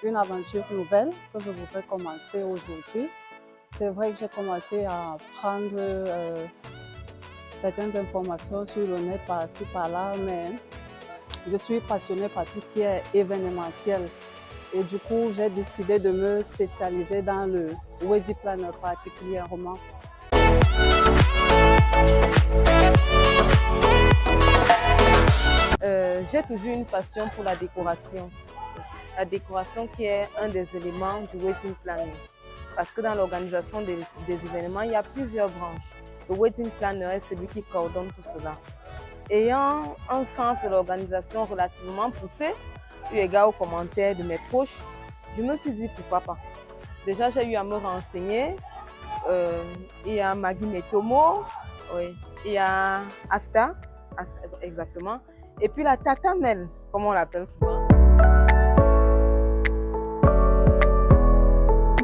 une aventure nouvelle que je voudrais commencer aujourd'hui. C'est vrai que j'ai commencé à prendre certaines informations sur le net par-ci par-là, mais je suis passionnée par tout ce qui est événementiel. Et du coup, j'ai décidé de me spécialiser dans le wedding planner particulièrement. J'ai toujours une passion pour la décoration. La décoration qui est un des éléments du wedding planning. Parce que dans l'organisation des événements, il y a plusieurs branches. Le wedding planner est celui qui coordonne tout cela. Ayant un sens de l'organisation relativement poussé, eu égard aux commentaires de mes proches, je me suis dit pourquoi pas. Déjà, j'ai eu à me renseigner. Il y a Maggie Metomo, oui. Il y a Asta, exactement. Et puis la Tata Mel, comme on l'appelle souvent.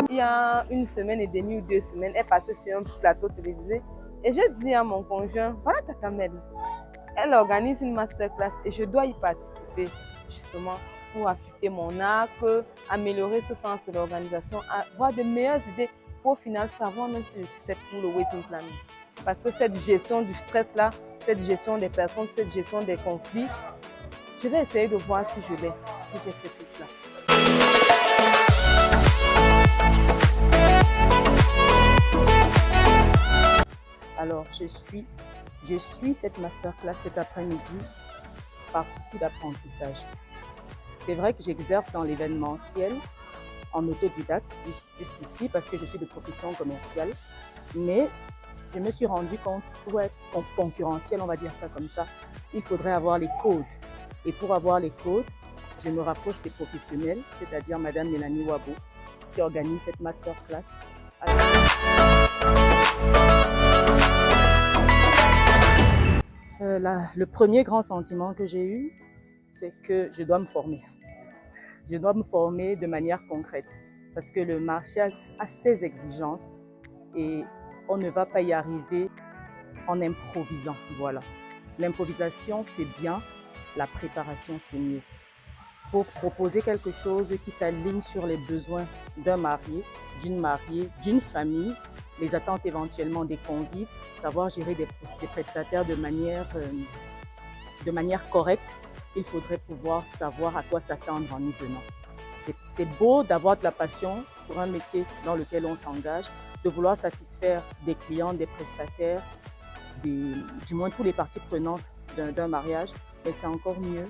Il y a une semaine et demie ou 2 semaines, elle est passée sur un plateau télévisé et j'ai dit à mon conjoint, voilà Tata Mel, elle organise une masterclass et je dois y participer justement pour affûter mon art, améliorer ce sens de l'organisation, avoir de meilleures idées pour au final savoir même si je suis faite pour le wedding planning. Parce que cette gestion du stress-là, cette gestion des personnes, cette gestion des conflits, je vais essayer de voir si je l'ai, si j'ai fait tout cela. Alors, je suis cette masterclass cet après-midi par souci d'apprentissage. C'est vrai que j'exerce dans l'événementiel en autodidacte jusqu'ici parce que je suis de profession commerciale, mais je me suis rendu compte que pour être concurrentiel, on va dire ça comme ça, il faudrait avoir les codes. Et pour avoir les codes, je me rapproche des professionnels, c'est-à-dire Madame Mélanie Wabo, qui organise cette masterclass. Le premier grand sentiment que j'ai eu, c'est que je dois me former. Je dois me former de manière concrète parce que le marché a ses exigences et on ne va pas y arriver en improvisant. Voilà. L'improvisation, c'est bien, la préparation, c'est mieux. Pour proposer quelque chose qui s'aligne sur les besoins d'un marié, d'une famille, les attentes éventuellement des convives, savoir gérer des prestataires de manière correcte, il faudrait pouvoir savoir à quoi s'attendre en y venant. C'est beau d'avoir de la passion pour un métier dans lequel on s'engage, de vouloir satisfaire des clients, des prestataires, du moins tous les parties prenantes d'un mariage, mais c'est encore mieux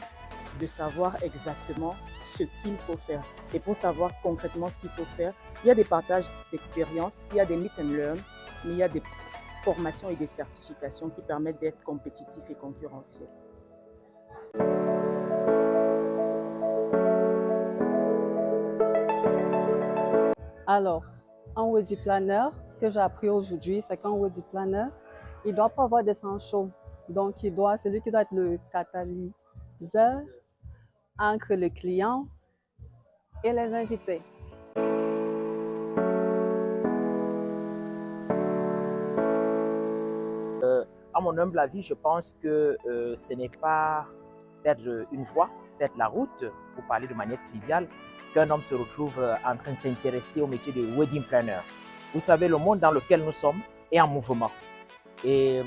de savoir exactement ce qu'il faut faire. Et pour savoir concrètement ce qu'il faut faire, il y a des partages d'expériences, il y a des meet and learn, mais il y a des formations et des certifications qui permettent d'être compétitifs et concurrentiels. Alors, en wedding planner, ce que j'ai appris aujourd'hui, c'est qu'en wedding planner, il ne doit pas avoir d'essence chaude. Donc, c'est lui qui doit être le catalyseur entre le client et les invités. À mon humble avis, je pense que ce n'est pas perdre une voie, perdre la route, pour parler de manière triviale, qu'un homme se retrouve en train de s'intéresser au métier de wedding planner. Vous savez, le monde dans lequel nous sommes est en mouvement. Et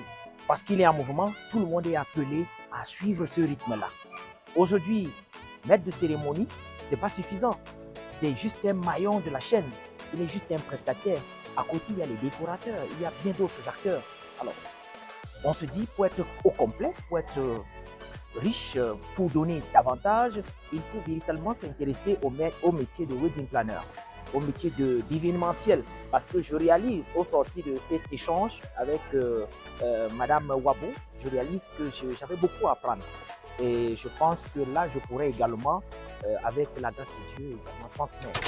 parce qu'il est en mouvement, tout le monde est appelé à suivre ce rythme-là. Aujourd'hui, maître de cérémonie, ce n'est pas suffisant. C'est juste un maillon de la chaîne. Il est juste un prestataire. À côté, il y a les décorateurs, il y a bien d'autres acteurs. Alors, on se dit, pour être au complet, pour être riche, pour donner davantage, il faut véritablement s'intéresser au métier de wedding planner, au métier d'événementiel. Parce que je réalise, au sortir de cet échange avec Madame Wabo, je réalise que j'avais beaucoup à apprendre. Et je pense que là, je pourrais également, avec la grâce de Dieu, également transmettre.